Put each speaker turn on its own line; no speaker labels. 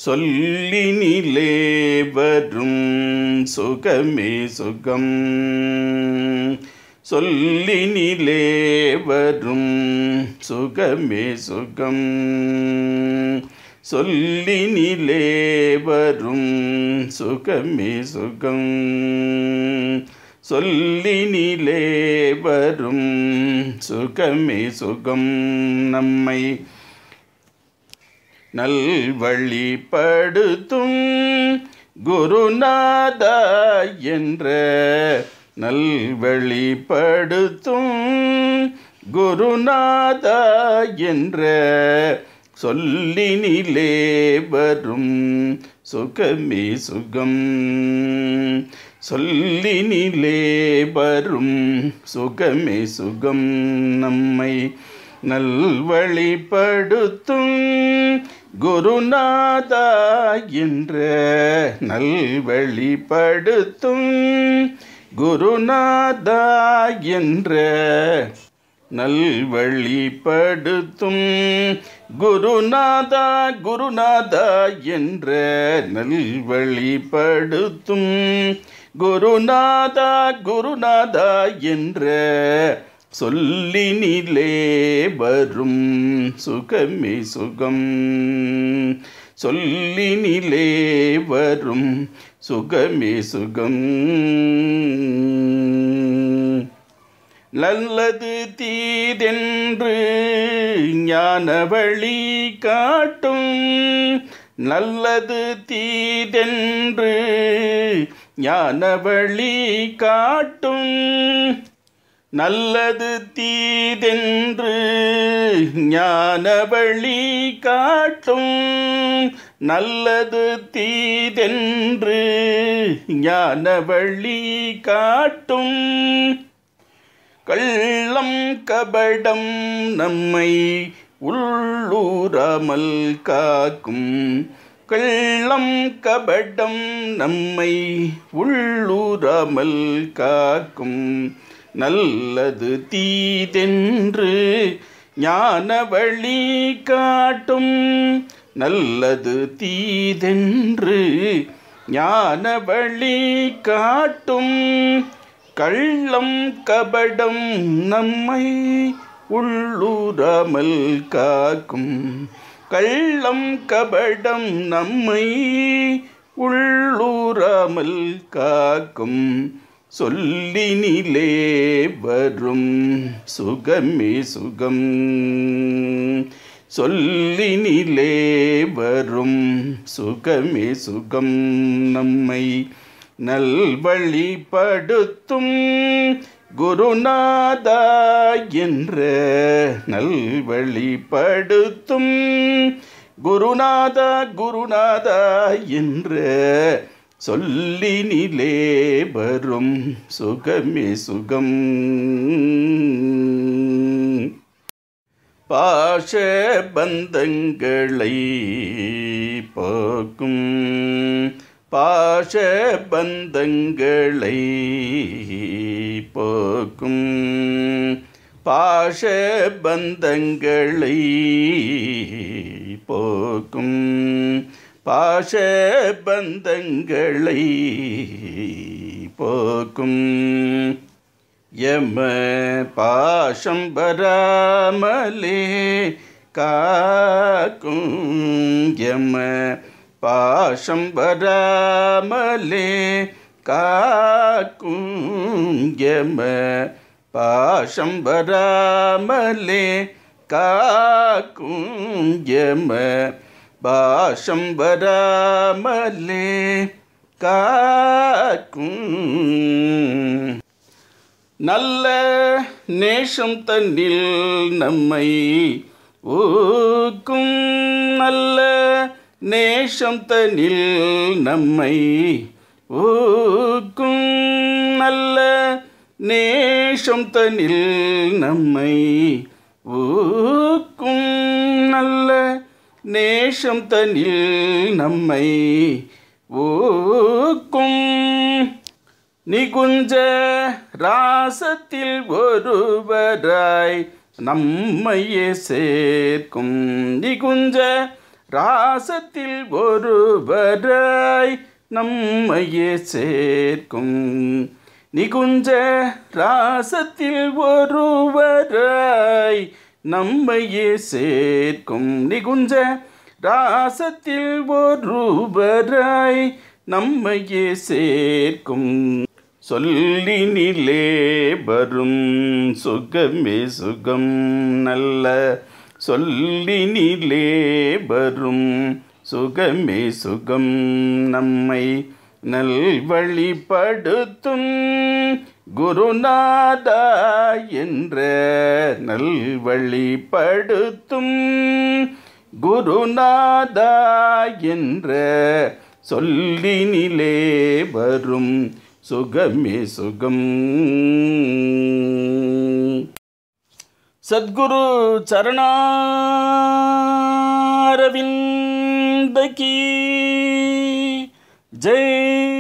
சொல்லினிலே வரும் சுகமே சுகம். சொல்லினிலே வரும் சுகமே சுகம். சொல்லினிலே வரும் சுகமே சுகம். சொல்லினிலே வரும் சுகமே சுகம். நம்மை நல்வழிப்படுத்தும் குருநாதா என்ற நல்வழிப்படுத்தும் குருநாதா என்ற சொல்லினிலே வரும் சுகமே சுகம். சொல்லினிலே வரும் சுகமே சுகம். நம்மை நல்வழிப்படுத்தும் குருநாதா என்ற நல்வழிப்படுத்தும் குருநாதா என்ற நல்வழிப்படுத்தும் குருநாதா குருநாதா என்ற நல்வழிப்படுத்தும் குருநாதா குருநாதா என்ற சொல்லினிலே வரும் சுகமே சுகம். சொல்லினிலே வரும் சுகமே சுகம். நல்லது தீதென்று ஞான வழி காட்டும். நல்லது தீதென்று ஞான வழி காட்டும். நல்லது தீதென்று ஞான வழி காட்டும். நல்லது தீதென்று ஞான வழி காட்டும். கள்ளம் கபடம் நம்மை உள்ளூராமல் காக்கும். கள்ளம் கபடம் நம்மை உள்ளூராமல் காக்கும். நல்லது தீதென்று ஞான வழி காட்டும். நல்லது தீதென்று ஞான வழி காட்டும். கள்ளம் கபடம் நம்மை உள்ளூராமல் காக்கும். கள்ளம் கபடம் நம்மை உள்ளூராமல் காக்கும். சொல்லினிலே வரும் சுகமே சுகம். சொல்லினிலே வரும் சுகமே சுகம். நம்மை நல்வழிப்படுத்தும் குருநாதா என்ற நல்வழிப்படுத்தும் குருநாதா குருநாதா என்ற சொல்லினிலே வரும் சுகமே சுகம். பாச பந்தங்களை போக்கும். பாச பந்தங்களை போக்கும். பாச பந்தங்களை போக்கும். பாச பந்தங்களை போக்கும். யம பாசம் வராமலே காக்கும். யம பாசம் வராமலே காக்கும். யம பாசம் வராமலே காக்கும். யம பாசம் வராமலே காக்கும். நல்ல நேசம் தன்னில் நம்மை ஊக்கும். நல்ல நேசம் தன்னில் நம்மை ஊக்கும். நல்ல நேசம் தன்னில் நம்மை ஊக்கும். நல்ல நேசம் தன்னில் நம்மை ஊக்கும். நிகுஞ்ச ராசத்தில் ஒருவராய் நம்மையே சேர்க்கும். நிகுஞ்ச ராசத்தில் ஒருவராய் நம்மையே சேர்க்கும் நிகுஞ்ச ராசத்தில் ஒருவராய் நம்மையே சேர்க்கும் நிகுஞ்ச ராசத்தில் ஒருவராய் நம்மையே சேர்க்கும் சொல்லினிலே வரும் சுகமே சுகம் நல்ல சொல்லினிலே வரும் சுகமே சுகம் நம்மை நல்வழிப்படுத்தும் குருநாதா என்ற நல்வழிப்படுத்தும் குருநாதா என்ற சொல்லினிலே வரும் சுகமே சுகம். சத்குரு சரணாரவிந்த கீ ஜெய்.